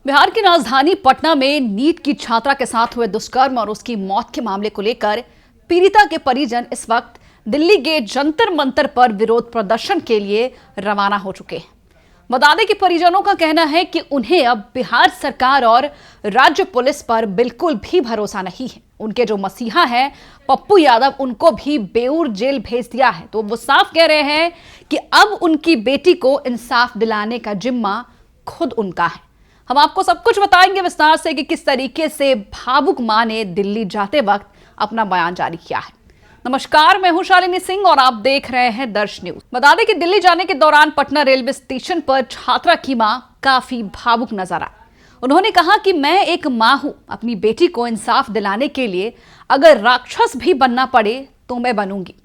बिहार की राजधानी पटना में नीट की छात्रा के साथ हुए दुष्कर्म और उसकी मौत के मामले को लेकर पीड़िता के परिजन इस वक्त दिल्ली के जंतर मंतर पर विरोध प्रदर्शन के लिए रवाना हो चुके हैं। बता दें कि परिजनों का कहना है कि उन्हें अब बिहार सरकार और राज्य पुलिस पर बिल्कुल भी भरोसा नहीं है। उनके जो मसीहा हैं पप्पू यादव, उनको भी बेऊर जेल भेज दिया है। तो वो साफ कह रहे हैं कि अब उनकी बेटी को इंसाफ दिलाने का जिम्मा खुद उनका है। हम आपको सब कुछ बताएंगे विस्तार से कि किस तरीके से भावुक मां ने दिल्ली जाते वक्त अपना बयान जारी किया है। नमस्कार, मैं हूं शालिनी सिंह और आप देख रहे हैं दर्श न्यूज। बता दें कि दिल्ली जाने के दौरान पटना रेलवे स्टेशन पर छात्रा की मां काफी भावुक नजर आई। उन्होंने कहा कि मैं एक मां हूं, अपनी बेटी को इंसाफ दिलाने के लिए अगर राक्षस भी बनना पड़े तो मैं बनूंगी।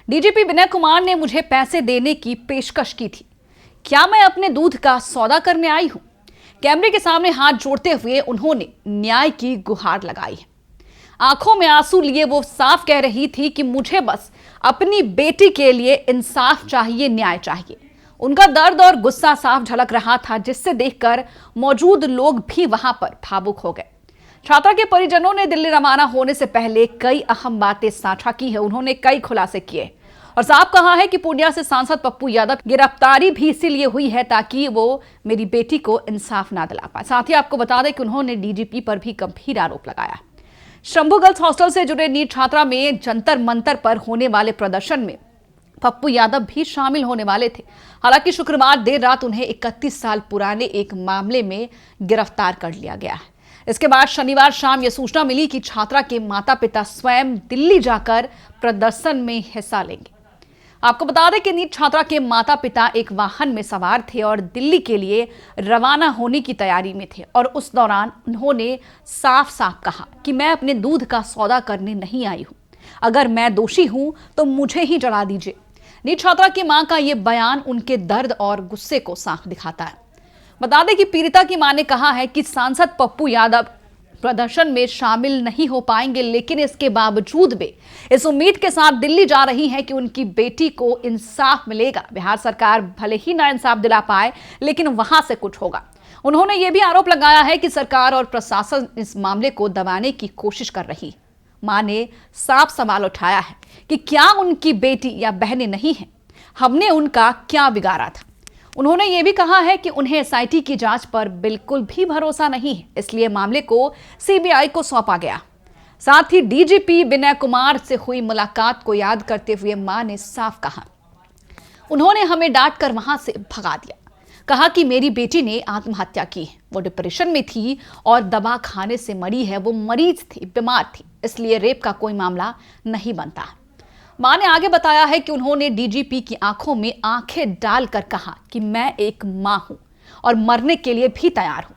डीजीपी विनय कुमार ने मुझे पैसे देने की पेशकश की थी। क्या मैं अपने दूध का सौदा करने आई हूं? कैमरे के सामने हाथ जोड़ते हुए उन्होंने न्याय की गुहार लगाई है। आंखों में आंसू लिए वो साफ कह रही थी कि मुझे बस अपनी बेटी के लिए इंसाफ चाहिए, न्याय चाहिए। उनका दर्द और गुस्सा साफ झलक रहा था, जिससे देखकर मौजूद लोग भी वहां पर भावुक हो गए। छात्रा के परिजनों ने दिल्ली रवाना होने से पहले कई अहम बातें साझा की है। उन्होंने कई खुलासे किए और साफ कहा है कि पूर्णिया से सांसद पप्पू यादव गिरफ्तारी भी इसीलिए हुई है ताकि वो मेरी बेटी को इंसाफ ना दिला पाए। साथ ही आपको बता दें कि उन्होंने डीजीपी पर भी गंभीर आरोप लगाया। शंभू गर्ल्स हॉस्टल से जुड़े नीट छात्रा में जंतर मंतर पर होने वाले प्रदर्शन में पप्पू यादव भी शामिल होने वाले थे। हालांकि शुक्रवार देर रात उन्हें 31 साल पुराने एक मामले में गिरफ्तार कर लिया गया है। इसके बाद शनिवार शाम यह सूचना मिली कि छात्रा के माता पिता स्वयं दिल्ली जाकर प्रदर्शन में हिस्सा लेंगे। आपको बता दें कि नीट छात्रा के माता पिता एक वाहन में सवार थे और दिल्ली के लिए रवाना होने की तैयारी में थे और उस दौरान उन्होंने साफ साफ कहा कि मैं अपने दूध का सौदा करने नहीं आई हूं। अगर मैं दोषी हूं तो मुझे ही जला दीजिए। नीट छात्रा की मां का यह बयान उनके दर्द और गुस्से को साफ दिखाता है। बता दें कि पीड़िता की मां ने कहा है कि सांसद पप्पू यादव प्रदर्शन में शामिल नहीं हो पाएंगे, लेकिन इसके बावजूद भी इस उम्मीद के साथ दिल्ली जा रही हैं कि उनकी बेटी को इंसाफ मिलेगा। बिहार सरकार भले ही ना इंसाफ दिला पाए, लेकिन वहां से कुछ होगा। उन्होंने यह भी आरोप लगाया है कि सरकार और प्रशासन इस मामले को दबाने की कोशिश कर रही है। मां ने साफ सवाल उठाया है कि क्या उनकी बेटी या बहनें नहीं हैं? हमने उनका क्या बिगाड़ा था? उन्होंने ये भी कहा है कि उन्हें एसआईटी की जांच पर बिल्कुल भी भरोसा नहीं है, इसलिए मामले को सीबीआई को सौंपा गया। साथ ही डीजीपी विनय कुमार से हुई मुलाकात को याद करते हुए मां ने साफ कहा, उन्होंने हमें डांट कर वहां से भगा दिया। कहा कि मेरी बेटी ने आत्महत्या की है, वो डिप्रेशन में थी और दवा खाने से मरी है। वो मरीज थी, बीमार थी, इसलिए रेप का कोई मामला नहीं बनता। मां ने आगे बताया है कि उन्होंने डीजीपी की आंखों में आंखें डालकर कहा कि मैं एक मां हूं और मरने के लिए भी तैयार हूं।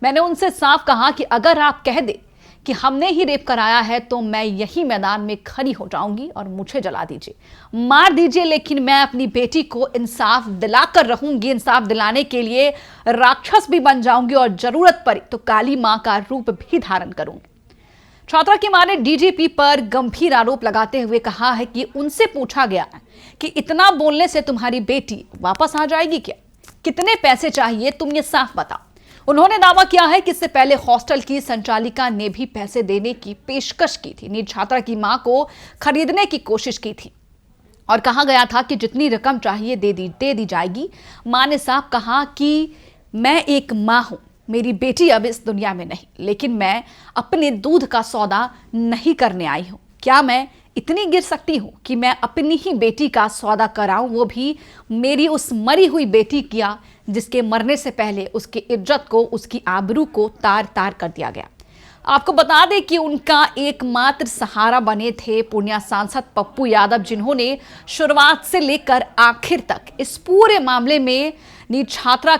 मैंने उनसे साफ कहा कि अगर आप कह दे कि हमने ही रेप कराया है तो मैं यही मैदान में खड़ी हो जाऊंगी और मुझे जला दीजिए, मार दीजिए, लेकिन मैं अपनी बेटी को इंसाफ दिलाकर रहूंगी। इंसाफ दिलाने के लिए राक्षस भी बन जाऊंगी और जरूरत पड़ी तो काली मां का रूप भी धारण करूंगी। छात्रा की मां ने डीजीपी पर गंभीर आरोप लगाते हुए कहा है कि उनसे पूछा गया कि इतना बोलने से तुम्हारी बेटी वापस आ जाएगी क्या? कितने पैसे चाहिए, तुम ये साफ बताओ। उन्होंने दावा किया है कि इससे पहले हॉस्टल की संचालिका ने भी पैसे देने की पेशकश की थी। नीट छात्रा की मां को खरीदने की कोशिश की थी और कहा गया था कि जितनी रकम चाहिए दे दी जाएगी। मां ने साफ कहा कि मैं एक मां हूं, मेरी बेटी अब इस दुनिया में नहीं, लेकिन मैं अपने दूध का सौदा नहीं करने आई हूं। क्या मैं इतनी गिर सकती हूं कि मैं अपनी ही बेटी का सौदा कराऊं, वो भी मेरी उस मरी हुई बेटी का जिसके मरने से पहले उसकी इज्जत को, उसकी आबरू को तार तार कर दिया गया। आपको बता दें कि उनका एकमात्र सहारा बने थे पूर्णिया सांसद पप्पू यादव, जिन्होंने शुरुआत से लेकर आखिर तक इस पूरे मामले में नीट छात्रा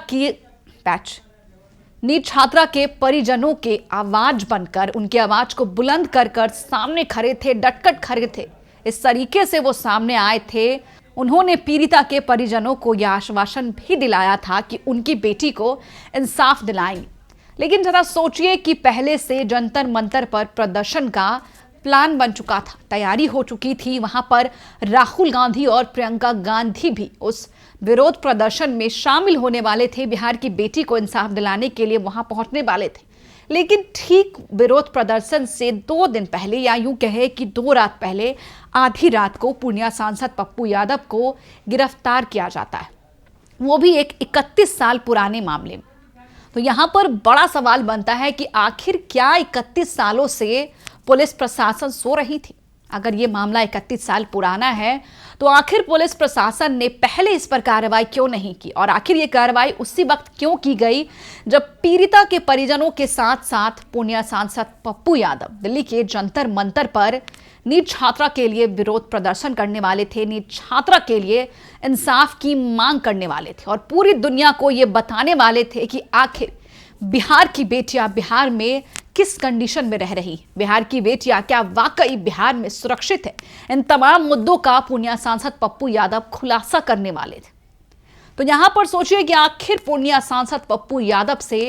के परिजनों के आवाज बनकर, उनकी आवाज को बुलंद कर सामने खड़े थे, डटकर खड़े थे। इस तरीके से वो सामने आए थे। उन्होंने पीड़िता के परिजनों को यह आश्वासन भी दिलाया था कि उनकी बेटी को इंसाफ दिलाएंगे। लेकिन जरा सोचिए कि पहले से जंतर मंतर पर प्रदर्शन का प्लान बन चुका था, तैयारी हो चुकी थी। वहां पर राहुल गांधी और प्रियंका गांधी भी उस विरोध प्रदर्शन में शामिल होने वाले थे। बिहार की बेटी को इंसाफ दिलाने के लिए वहां पहुंचने वाले थे। लेकिन ठीक विरोध प्रदर्शन से 2 दिन पहले, या यूं कहे कि 2 रात पहले, आधी रात को पूर्णिया सांसद पप्पू यादव को गिरफ्तार किया जाता है, वो भी एक 31 साल पुराने मामले में। तो यहां पर बड़ा सवाल बनता है कि आखिर क्या 31 सालों से पुलिस प्रशासन सो रही थी? अगर ये मामला 31 साल पुराना है तो आखिर पुलिस प्रशासन ने पहले इस पर कार्रवाई क्यों नहीं की? और आखिर ये कार्रवाई उसी वक्त क्यों की गई जब पीड़िता के परिजनों के साथ साथ पूर्णिया सांसद पप्पू यादव दिल्ली के जंतर मंतर पर नीट छात्रा के लिए विरोध प्रदर्शन करने वाले थे, नीट छात्रा के लिए इंसाफ की मांग करने वाले थे और पूरी दुनिया को ये बताने वाले थे कि आखिर बिहार की बेटियां बिहार में किस कंडीशन में रह रही, बिहार की बेटियां क्या वाकई बिहार में सुरक्षित है? इन तमाम मुद्दों का पूर्णिया सांसद पप्पू यादव खुलासा करने वाले थे। तो यहां पर सोचिए कि आखिर पूर्णिया सांसद पप्पू यादव से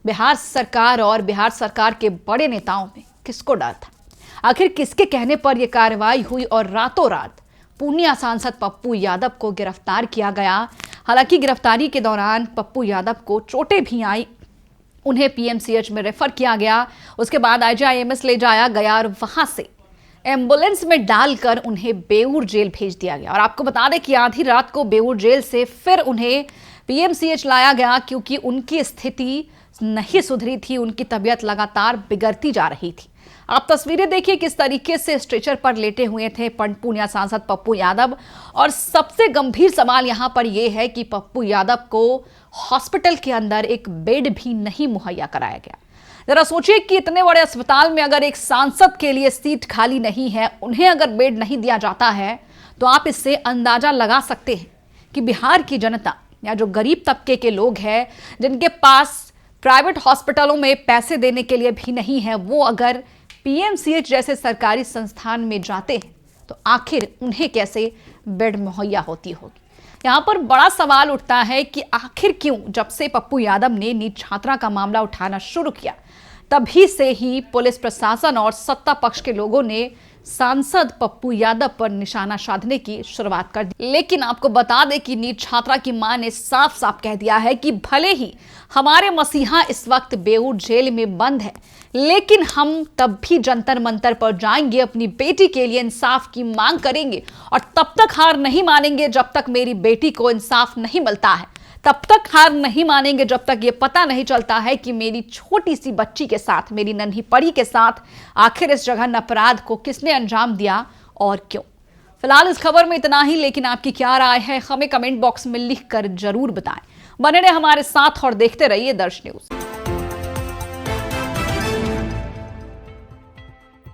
बिहार सरकार और बिहार सरकार के बड़े नेताओं में किसको डर था? आखिर किसके कहने पर यह कार्रवाई हुई और रातों रात पूर्णिया सांसद पप्पू यादव को गिरफ्तार किया गया? हालांकि गिरफ्तारी के दौरान पप्पू यादव को चोटें भी आई, उन्हें पीएमसीएच में रेफर किया गया। उसके बाद आईजीआईएमएस ले जाया गया और वहां से एम्बुलेंस में डालकर उन्हें बेऊर जेल भेज दिया गया। और आपको बता दें कि आधी रात को बेऊर जेल से फिर उन्हें पीएमसीएच लाया गया क्योंकि उनकी स्थिति नहीं सुधरी थी, उनकी तबीयत लगातार बिगड़ती जा रही थी। आप तस्वीरें देखिए किस तरीके से स्ट्रेचर पर लेटे हुए थे पूर्णिया सांसद पप्पू यादव। और सबसे गंभीर सवाल यहां पर यह है कि पप्पू यादव को हॉस्पिटल के अंदर एक बेड भी नहीं मुहैया कराया गया। जरा सोचिए कि इतने बड़े अस्पताल में अगर एक सांसद के लिए सीट खाली नहीं है, उन्हें अगर बेड नहीं दिया जाता है, तो आप इससे अंदाजा लगा सकते हैं कि बिहार की जनता या जो गरीब तबके के लोग हैं, जिनके पास प्राइवेट हॉस्पिटलों में पैसे देने के लिए भी नहीं है, वो अगर पीएमसीएच जैसे सरकारी संस्थान में जाते हैं तो आखिर उन्हें कैसे बेड मुहैया होती होगी? यहां पर बड़ा सवाल उठता है कि आखिर क्यों जब से पप्पू यादव ने नीट छात्रा का मामला उठाना शुरू किया, तभी से ही पुलिस प्रशासन और सत्ता पक्ष के लोगों ने सांसद पप्पू यादव पर निशाना साधने की शुरुआत कर दी। लेकिन आपको बता दें कि नीट छात्रा की मां ने साफ साफ कह दिया है कि भले ही हमारे मसीहा इस वक्त बेऊर जेल में बंद है, लेकिन हम तब भी जंतर मंतर पर जाएंगे, अपनी बेटी के लिए इंसाफ की मांग करेंगे और तब तक हार नहीं मानेंगे जब तक मेरी बेटी को इंसाफ नहीं मिलता है, तब तक हार नहीं मानेंगे जब तक ये पता नहीं चलता है कि मेरी छोटी सी बच्ची के साथ, मेरी नन्ही परी के साथ आखिर इस जघन्य अपराध को किसने अंजाम दिया और क्यों। फिलहाल इस खबर में इतना ही, लेकिन आपकी क्या राय है हमें कमेंट बॉक्स में लिखकर जरूर बताएं। बने रहे हमारे साथ और देखते रहिए दर्श न्यूज।